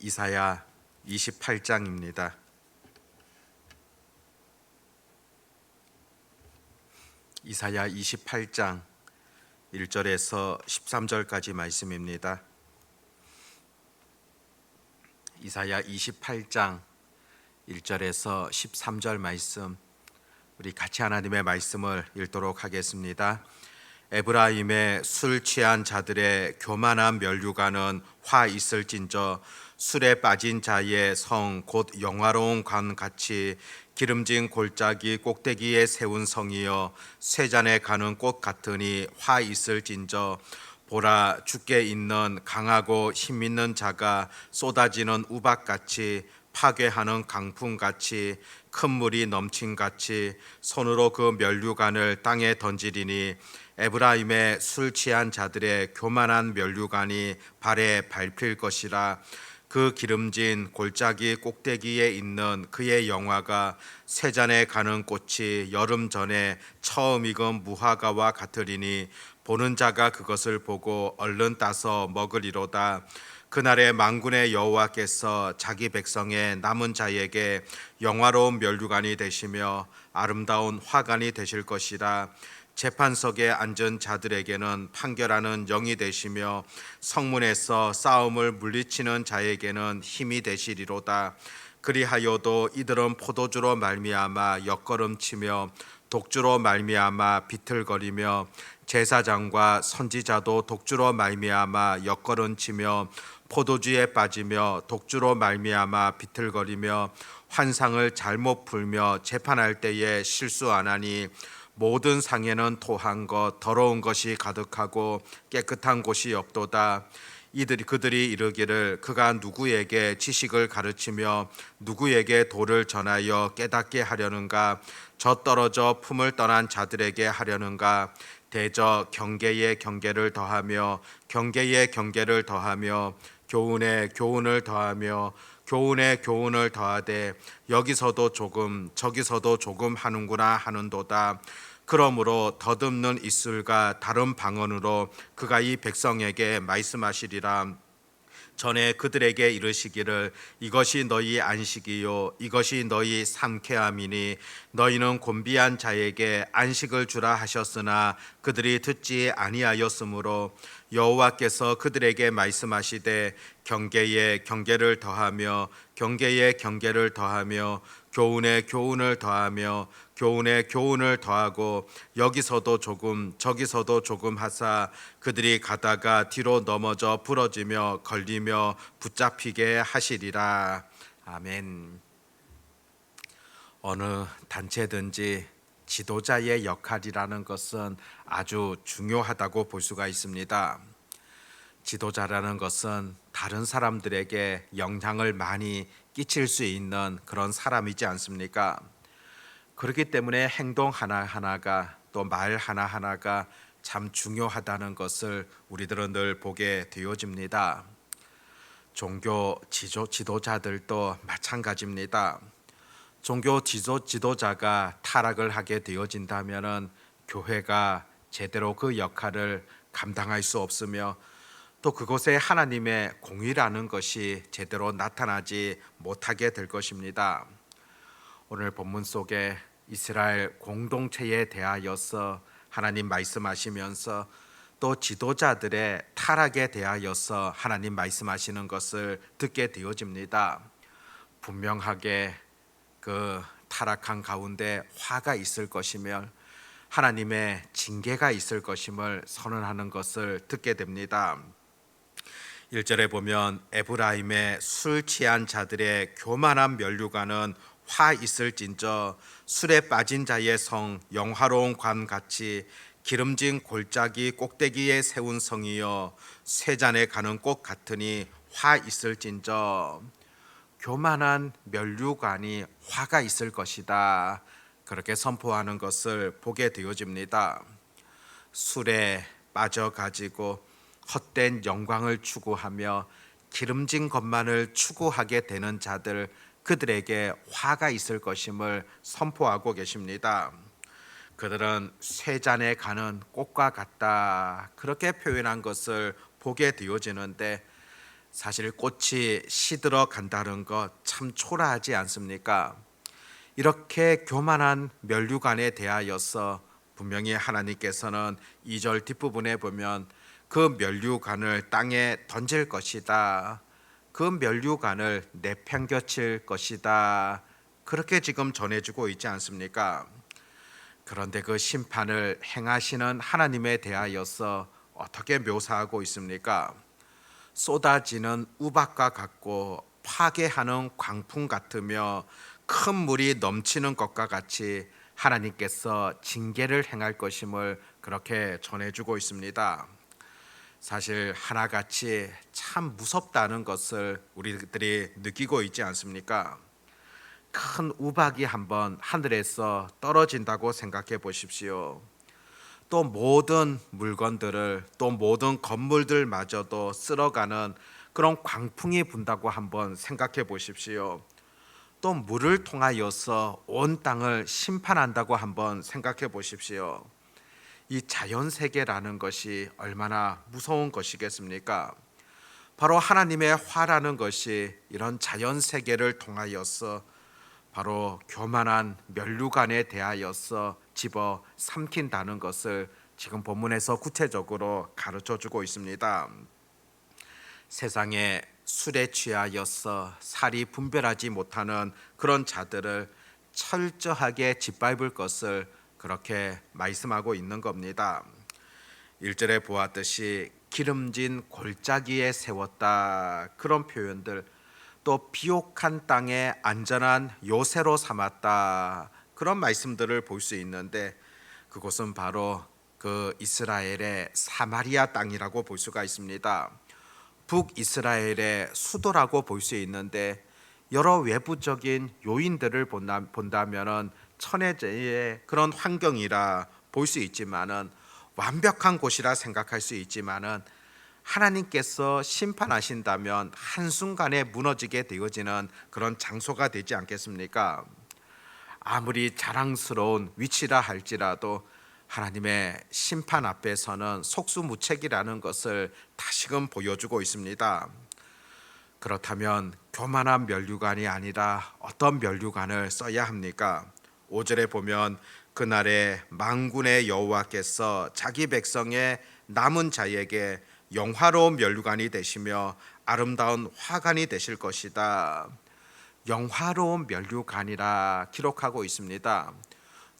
이사야 28장입니다. 이사야 28장 1절에서 13절까지 말씀입니다. 이사야 28장 1절에서 13절 말씀, 우리 같이 하나님의 말씀을 읽도록 하겠습니다. 에브라임의 술 취한 자들의 교만한 면류관은 화 있을진저 술에 빠진 자의 성 곧 영화로운 관같이 기름진 골짜기 꼭대기에 세운 성이여 쇠잔에 가는 꽃 같으니 화 있을진저 보라, 주께 있는 강하고 힘 있는 자가 쏟아지는 우박같이 파괴하는 강풍같이 큰 물이 넘친같이 손으로 그 면류관을 땅에 던지리니 에브라임의 술 취한 자들의 교만한 면류관이 발에 밟힐 것이라. 그 기름진 골짜기 꼭대기에 있는 그의 영화가 쇠잔에 가는 꽃이 여름 전에 처음 익은 무화과와 같으리니 보는 자가 그것을 보고 얼른 따서 먹으리로다. 그날에 만군의 여호와께서 자기 백성의 남은 자에게 영화로운 면류관이 되시며 아름다운 화관이 되실 것이라. 재판석에 앉은 자들에게는 판결하는 영이 되시며 성문에서 싸움을 물리치는 자에게는 힘이 되시리로다. 그리하여도 이들은 포도주로 말미암아 옆걸음치며 독주로 말미암아 비틀거리며 제사장과 선지자도 독주로 말미암아 옆걸음치며 포도주에 빠지며 독주로 말미암아 비틀거리며 환상을 잘못 풀며 재판할 때에 실수 안 하니 모든 상에는 토한 것 더러운 것이 가득하고 깨끗한 곳이 없도다. 그들이 이르기를 그가 누구에게 지식을 가르치며 누구에게 도를 전하여 깨닫게 하려는가? 저 떨어져 품을 떠난 자들에게 하려는가? 대저 경계에 경계를 더하며 경계에 경계를 더하며 교훈에 교훈을 더하며 교훈에 교훈을 더하되 여기서도 조금 저기서도 조금 하는구나 하는도다. 그러므로 더듬는 입술과 다른 방언으로 그가 이 백성에게 말씀하시리라. 전에 그들에게 이르시기를 이것이 너희 안식이요 이것이 너희 삼케함이니 너희는 곤비한 자에게 안식을 주라 하셨으나 그들이 듣지 아니하였으므로 여호와께서 그들에게 말씀하시되 경계에 경계를 더하며 경계에 경계를 더하며 교훈에 교훈을 더하며 교훈에 교훈을 더하고 여기서도 조금 저기서도 조금 하사 그들이 가다가 뒤로 넘어져 부러지며 걸리며 붙잡히게 하시리라. 아멘. 어느 단체든지 지도자의 역할이라는 것은 아주 중요하다고 볼 수가 있습니다. 지도자라는 것은 다른 사람들에게 영향을 많이 끼칠 수 있는 그런 사람이지 않습니까? 그렇기 때문에 행동 하나하나가 또 말 하나하나가 참 중요하다는 것을 우리들은 늘 보게 되어집니다. 종교 지도자들도 마찬가지입니다. 종교 지도자가 타락을 하게 되어진다면 교회가 제대로 그 역할을 감당할 수 없으며 또 그곳에 하나님의 공의라는 것이 제대로 나타나지 못하게 될 것입니다. 오늘 본문 속에 이스라엘 공동체에 대하여서 하나님 말씀하시면서 또 지도자들의 타락에 대하여서 하나님 말씀하시는 것을 듣게 되어집니다. 분명하게 그 타락한 가운데 화가 있을 것이며 하나님의 징계가 있을 것임을 선언하는 것을 듣게 됩니다. 1절에 보면 에브라임의 술 취한 자들의 교만한 면류관은 화 있을진저 술에 빠진 자의 성 영화로운 관같이 기름진 골짜기 꼭대기에 세운 성이여 쇠잔에 가는 꽃 같으니 화 있을진저. 교만한 면류관이 화가 있을 것이다, 그렇게 선포하는 것을 보게 되어집니다. 술에 빠져가지고 헛된 영광을 추구하며 기름진 것만을 추구하게 되는 자들, 그들에게 화가 있을 것임을 선포하고 계십니다. 그들은 쇠잔에 가는 꽃과 같다, 그렇게 표현한 것을 보게 되어지는데 사실 꽃이 시들어 간다는 것 참 초라하지 않습니까? 이렇게 교만한 면류관에 대하여서 분명히 하나님께서는 2절 뒷부분에 보면 그 면류관을 땅에 던질 것이다. 그 면류관을 내팽겨칠 것이다. 그렇게 지금 전해주고 있지 않습니까? 그런데 그 심판을 행하시는 하나님에 대하여서 어떻게 묘사하고 있습니까? 쏟아지는 우박과 같고 파괴하는 광풍 같으며 큰 물이 넘치는 것과 같이 하나님께서 징계를 행할 것임을 그렇게 전해주고 있습니다. 사실 하나같이 참 무섭다는 것을 우리들이 느끼고 있지 않습니까? 큰 우박이 한번 하늘에서 떨어진다고 생각해 보십시오. 또 모든 물건들을, 또 모든 건물들마저도 쓸어가는 그런 광풍이 분다고 한번 생각해 보십시오. 또 물을 통하여서 온 땅을 심판한다고 한번 생각해 보십시오. 이 자연 세계라는 것이 얼마나 무서운 것이겠습니까? 바로 하나님의 화라는 것이 이런 자연 세계를 통하여서 바로 교만한 면류관에 대하여서 집어 삼킨다는 것을 지금 본문에서 구체적으로 가르쳐 주고 있습니다. 세상에 술에 취하여서 살이 분별하지 못하는 그런 자들을 철저하게 짓밟을 것을 그렇게 말씀하고 있는 겁니다. 1절에 보았듯이 기름진 골짜기에 세웠다, 그런 표현들, 또 비옥한 땅에 안전한 요새로 삼았다, 그런 말씀들을 볼 수 있는데 그곳은 바로 그 이스라엘의 사마리아 땅이라고 볼 수가 있습니다. 북이스라엘의 수도라고 볼 수 있는데 여러 외부적인 요인들을 본다면은 천혜제의 그런 환경이라 볼 수 있지만은 완벽한 곳이라 생각할 수 있지만은 하나님께서 심판하신다면 한순간에 무너지게 되어지는 그런 장소가 되지 않겠습니까? 아무리 자랑스러운 위치라 할지라도 하나님의 심판 앞에서는 속수무책이라는 것을 다시금 보여주고 있습니다. 그렇다면 교만한 면류관이 아니라 어떤 면류관을 써야 합니까? 5절에 보면 그날에 만군의 여호와께서 자기 백성의 남은 자에게 영화로운 면류관이 되시며 아름다운 화관이 되실 것이다. 영화로운 면류관이라 기록하고 있습니다.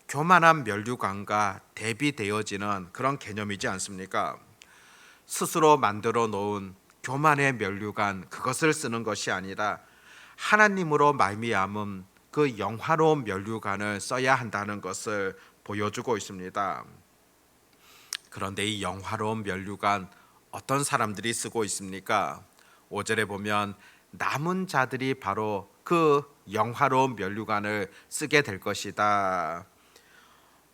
교만한 면류관과 대비되어지는 그런 개념이지 않습니까? 스스로 만들어 놓은 교만의 면류관, 그것을 쓰는 것이 아니라 하나님으로 말미암은 그 영화로운 면류관을 써야 한다는 것을 보여주고 있습니다. 그런데 이 영화로운 면류관 어떤 사람들이 쓰고 있습니까? 5절에 보면 남은 자들이 바로 그 영화로운 면류관을 쓰게 될 것이다.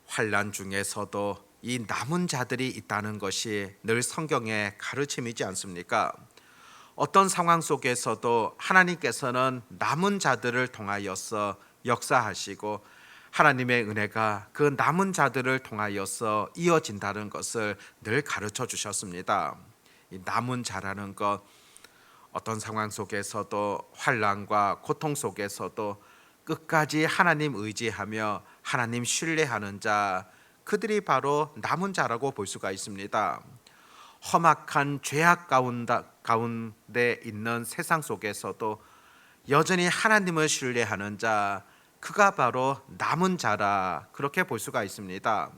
환난 중에서도 이 남은 자들이 있다는 것이 늘 성경의 가르침이지 않습니까? 어떤 상황 속에서도 하나님께서는 남은 자들을 통하여서 역사하시고 하나님의 은혜가 그 남은 자들을 통하여서 이어진다는 것을 늘 가르쳐 주셨습니다. 이 남은 자라는 것, 어떤 상황 속에서도 환난과 고통 속에서도 끝까지 하나님 의지하며 하나님 신뢰하는 자, 그들이 바로 남은 자라고 볼 수가 있습니다. 험악한 죄악 가운데 있는 세상 속에서도 여전히 하나님을 신뢰하는 자, 그가 바로 남은 자라, 그렇게 볼 수가 있습니다.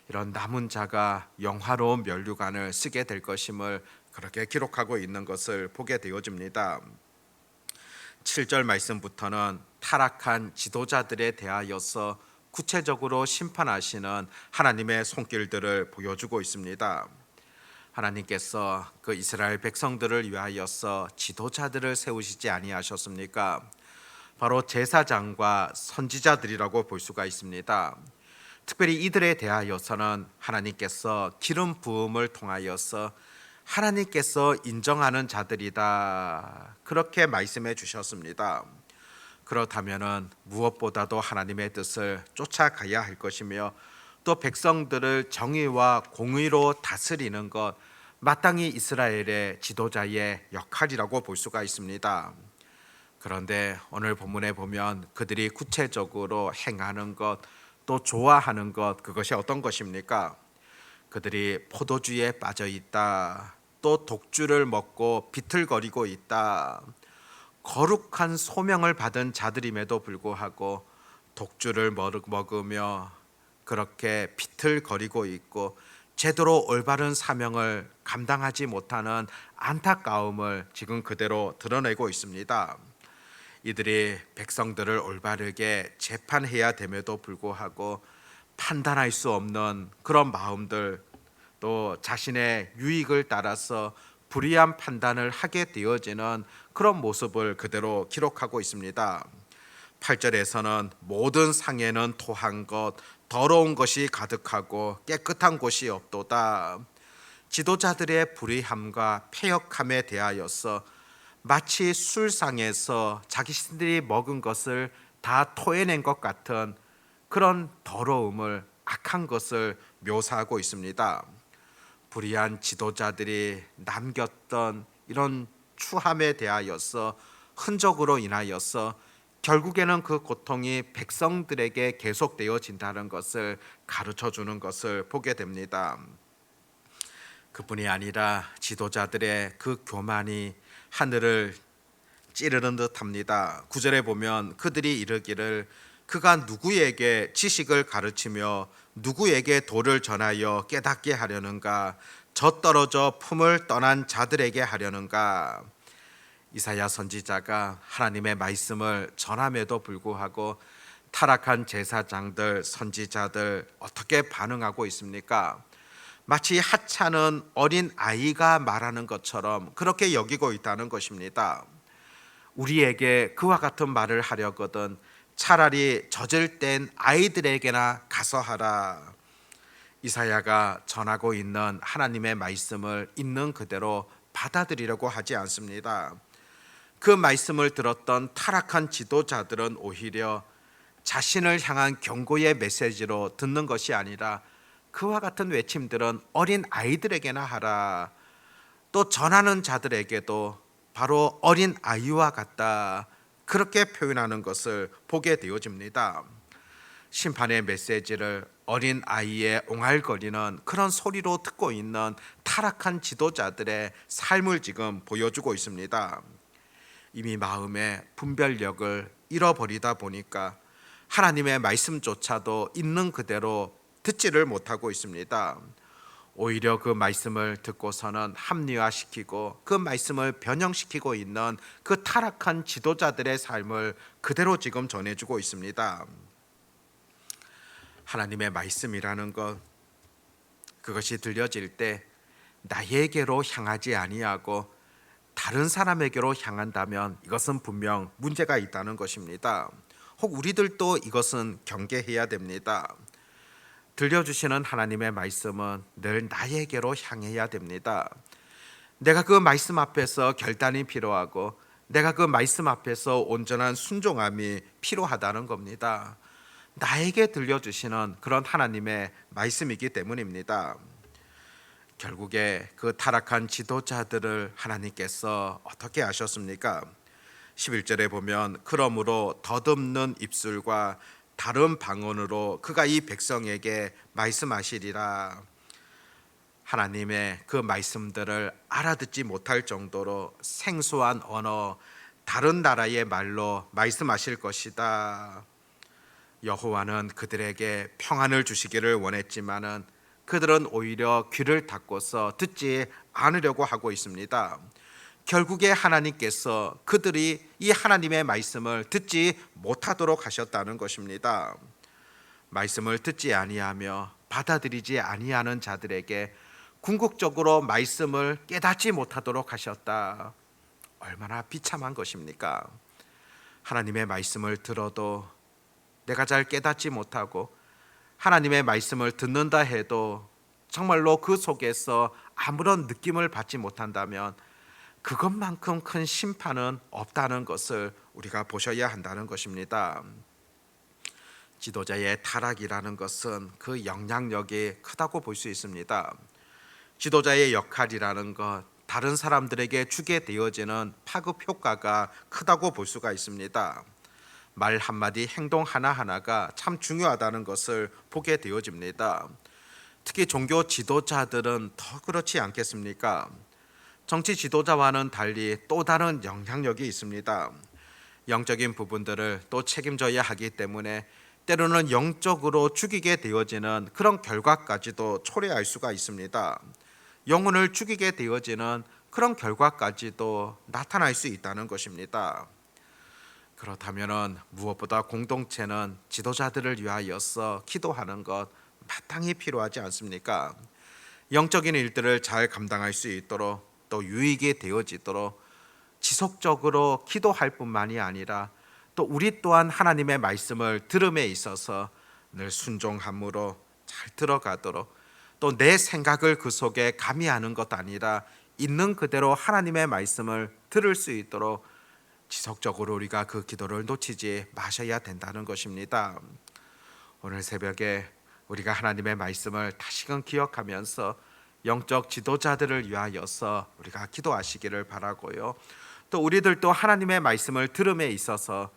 이런 남은 자가 영화로운 면류관을 쓰게 될 것임을 그렇게 기록하고 있는 것을 보게 되어집니다. 7절 말씀부터는 타락한 지도자들에 대하여서 구체적으로 심판하시는 하나님의 손길들을 보여주고 있습니다. 하나님께서 그 이스라엘 백성들을 위하여서 지도자들을 세우시지 아니하셨습니까? 바로 제사장과 선지자들이라고 볼 수가 있습니다. 특별히 이들에 대하여서는 하나님께서 기름 부음을 통하여서 하나님께서 인정하는 자들이다, 그렇게 말씀해 주셨습니다. 그렇다면은 무엇보다도 하나님의 뜻을 쫓아가야 할 것이며 또 백성들을 정의와 공의로 다스리는 것, 마땅히 이스라엘의 지도자의 역할이라고 볼 수가 있습니다. 그런데 오늘 본문에 보면 그들이 구체적으로 행하는 것, 또 좋아하는 것, 그것이 어떤 것입니까? 그들이 포도주에 빠져 있다, 또 독주를 먹고 비틀거리고 있다, 거룩한 소명을 받은 자들임에도 불구하고 독주를 먹으며 그렇게 비틀거리고 있고 제대로 올바른 사명을 감당하지 못하는 안타까움을 지금 그대로 드러내고 있습니다. 이들이 백성들을 올바르게 재판해야 됨에도 불구하고 판단할 수 없는 그런 마음들, 또 자신의 유익을 따라서 불의한 판단을 하게 되어지는 그런 모습을 그대로 기록하고 있습니다. 8절에서는 모든 상에는 토한 것, 더러운 것이 가득하고 깨끗한 곳이 없도다. 지도자들의 불의함과 패역함에 대하여서 마치 술상에서 자기들이 먹은 것을 다 토해낸 것 같은 그런 더러움을, 악한 것을 묘사하고 있습니다. 불의한 지도자들이 남겼던 이런 추함에 대하여서, 흔적으로 인하여서 결국에는 그 고통이 백성들에게 계속되어진다는 것을 가르쳐 주는 것을 보게 됩니다. 그뿐이 아니라 지도자들의 그 교만이 하늘을 찌르는 듯합니다. 9절에 보면 그들이 이르기를 그가 누구에게 지식을 가르치며 누구에게 도를 전하여 깨닫게 하려는가, 젖떨어져 품을 떠난 자들에게 하려는가. 이사야 선지자가 하나님의 말씀을 전함에도 불구하고 타락한 제사장들, 선지자들 어떻게 반응하고 있습니까? 마치 하찮은 어린 아이가 말하는 것처럼 그렇게 여기고 있다는 것입니다. 우리에게 그와 같은 말을 하려거든 차라리 젖을 뗀 아이들에게나 가서 하라. 이사야가 전하고 있는 하나님의 말씀을 있는 그대로 받아들이려고 하지 않습니다. 그 말씀을 들었던 타락한 지도자들은 오히려 자신을 향한 경고의 메시지로 듣는 것이 아니라 그와 같은 외침들은 어린 아이들에게나 하라, 또 전하는 자들에게도 바로 어린 아이와 같다, 그렇게 표현하는 것을 보게 되어집니다. 심판의 메시지를 어린 아이의 옹알거리는 그런 소리로 듣고 있는 타락한 지도자들의 삶을 지금 보여주고 있습니다. 이미 마음의 분별력을 잃어버리다 보니까 하나님의 말씀조차도 있는 그대로 듣지를 못하고 있습니다. 오히려 그 말씀을 듣고서는 합리화시키고 그 말씀을 변형시키고 있는 그 타락한 지도자들의 삶을 그대로 지금 전해주고 있습니다. 하나님의 말씀이라는 것, 그것이 들려질 때 나에게로 향하지 아니하고 다른 사람에게로 향한다면 이것은 분명 문제가 있다는 것입니다. 혹 우리들도 이것은 경계해야 됩니다. 들려주시는 하나님의 말씀은 늘 나에게로 향해야 됩니다. 내가 그 말씀 앞에서 결단이 필요하고 내가 그 말씀 앞에서 온전한 순종함이 필요하다는 겁니다. 나에게 들려주시는 그런 하나님의 말씀이기 때문입니다. 결국에 그 타락한 지도자들을 하나님께서 어떻게 하셨습니까? 11절에 보면 그러므로 더듬는 입술과 다른 방언으로 그가 이 백성에게 말씀하시리라. 하나님의 그 말씀들을 알아듣지 못할 정도로 생소한 언어, 다른 나라의 말로 말씀하실 것이다. 여호와는 그들에게 평안을 주시기를 원했지만은 그들은 오히려 귀를 닫고서 듣지 않으려고 하고 있습니다. 결국에 하나님께서 그들이 이 하나님의 말씀을 듣지 못하도록 하셨다는 것입니다. 말씀을 듣지 아니하며 받아들이지 아니하는 자들에게 궁극적으로 말씀을 깨닫지 못하도록 하셨다. 얼마나 비참한 것입니까? 하나님의 말씀을 들어도 내가 잘 깨닫지 못하고 하나님의 말씀을 듣는다 해도 정말로 그 속에서 아무런 느낌을 받지 못한다면 그것만큼 큰 심판은 없다는 것을 우리가 보셔야 한다는 것입니다. 지도자의 타락이라는 것은 그 영향력이 크다고 볼 수 있습니다. 지도자의 역할이라는 것, 다른 사람들에게 주게 되어지는 파급 효과가 크다고 볼 수가 있습니다. 말 한마디, 행동 하나하나가 참 중요하다는 것을 보게 되어집니다. 특히 종교 지도자들은 더 그렇지 않겠습니까? 정치 지도자와는 달리 또 다른 영향력이 있습니다. 영적인 부분들을 또 책임져야 하기 때문에 때로는 영적으로 죽이게 되어지는 그런 결과까지도 초래할 수가 있습니다. 영혼을 죽이게 되어지는 그런 결과까지도 나타날 수 있다는 것입니다. 그렇다면 무엇보다 공동체는 지도자들을 위하여서 기도하는 것 마땅히 필요하지 않습니까? 영적인 일들을 잘 감당할 수 있도록 또 유익이 되어지도록 지속적으로 기도할 뿐만이 아니라 또 우리 또한 하나님의 말씀을 들음에 있어서 늘 순종함으로 잘 들어가도록 또 내 생각을 그 속에 가미하는 것 아니라 있는 그대로 하나님의 말씀을 들을 수 있도록 지속적으로 우리가 그 기도를 놓치지 마셔야 된다는 것입니다. 오늘 새벽에 우리가 하나님의 말씀을 다시금 기억하면서 영적 지도자들을 위하여서 우리가 기도하시기를 바라고요. 또 우리들도 하나님의 말씀을 들음에 있어서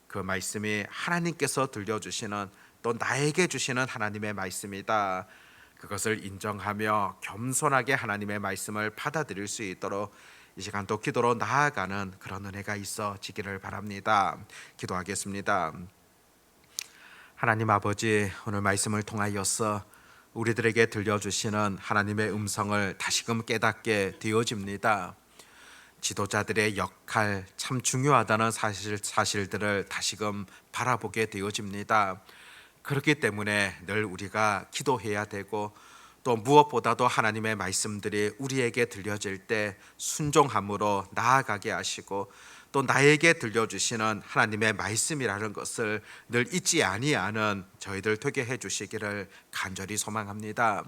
그 말씀이 하나님께서 들려주시는 또 나에게 주시는 하나님의 말씀이다. 그것을 인정하며 겸손하게 하나님의 말씀을 받아들일 수 있도록 이 시간 또 기도로 나아가는 그런 은혜가 있어지기를 바랍니다. 기도하겠습니다. 하나님 아버지, 오늘 말씀을 통하여서 우리들에게 들려주시는 하나님의 음성을 다시금 깨닫게 되어집니다. 지도자들의 역할 참 중요하다는 사실들을 다시금 바라보게 되어집니다. 그렇기 때문에 늘 우리가 기도해야 되고 또 무엇보다도 하나님의 말씀들이 우리에게 들려질 때 순종함으로 나아가게 하시고 또 나에게 들려주시는 하나님의 말씀이라는 것을 늘 잊지 아니하는 저희들 되게 해주시기를 간절히 소망합니다.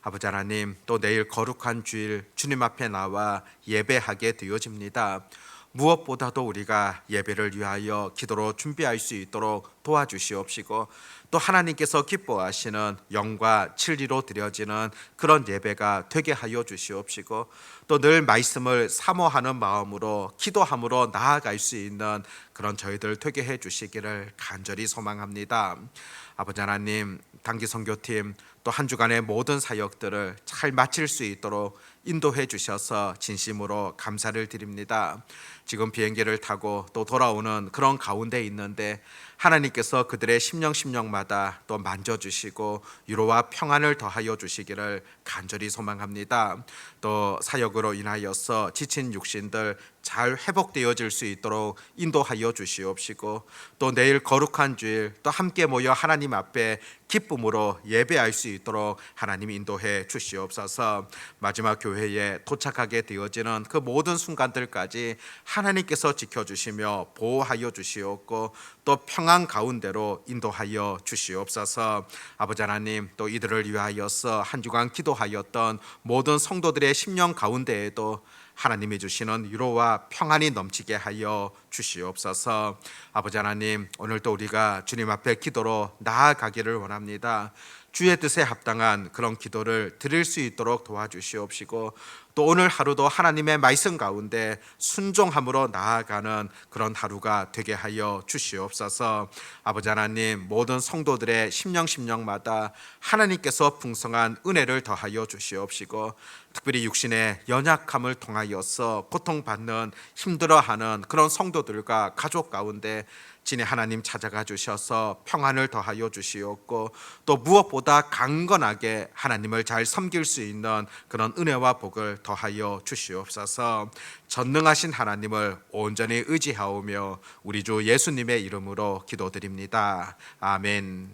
아버지 하나님, 또 내일 거룩한 주일 주님 앞에 나와 예배하게 되어집니다. 무엇보다도 우리가 예배를 위하여 기도로 준비할 수 있도록 도와주시옵시고 또 하나님께서 기뻐하시는 영과 진리로 드려지는 그런 예배가 되게 하여 주시옵시고 또 늘 말씀을 사모하는 마음으로 기도함으로 나아갈 수 있는 그런 저희들 되게 해 주시기를 간절히 소망합니다. 아버지 하나님, 단기 선교팀 또 한 주간의 모든 사역들을 잘 마칠 수 있도록 인도해 주셔서 진심으로 감사를 드립니다. 지금 비행기를 타고 또 돌아오는 그런 가운데 있는데 하나님께서 그들의 심령마다 또 만져주시고 위로와 평안을 더하여 주시기를 간절히 소망합니다. 또 사역으로 인하여서 지친 육신들 잘 회복되어질 수 있도록 인도하여 주시옵시고 또 내일 거룩한 주일 또 함께 모여 하나님 앞에 기쁨으로 예배할 수 있도록 하나님 인도해 주시옵소서. 마지막 교회에 도착하게 되어지는 그 모든 순간들까지 하나님께서 지켜주시며 보호하여 주시옵고 또 평안 가운데로 인도하여 주시옵소서. 아버지 하나님, 또 이들을 위하여서 한 주간 기도하였던 모든 성도들의 심령 가운데에도 하나님이 주시는 위로와 평안이 넘치게 하여 주시옵소서. 아버지 하나님, 오늘도 우리가 주님 앞에 기도로 나아가기를 원합니다. 주의 뜻에 합당한 그런 기도를 드릴 수 있도록 도와주시옵시고 또 오늘 하루도 하나님의 말씀 가운데 순종함으로 나아가는 그런 하루가 되게 하여 주시옵소서. 아버지 하나님, 모든 성도들의 심령마다 하나님께서 풍성한 은혜를 더하여 주시옵시고 특별히 육신의 연약함을 통하여서 고통받는 힘들어하는 그런 성도들과 가족 가운데 진의 하나님 찾아가 주셔서 평안을 더하여 주시옵고 또 무엇보다 강건하게 하나님을 잘 섬길 수 있는 그런 은혜와 복을 더하여 주시옵소서. 전능하신 하나님을 온전히 의지하오며 우리 주 예수님의 이름으로 기도드립니다. 아멘.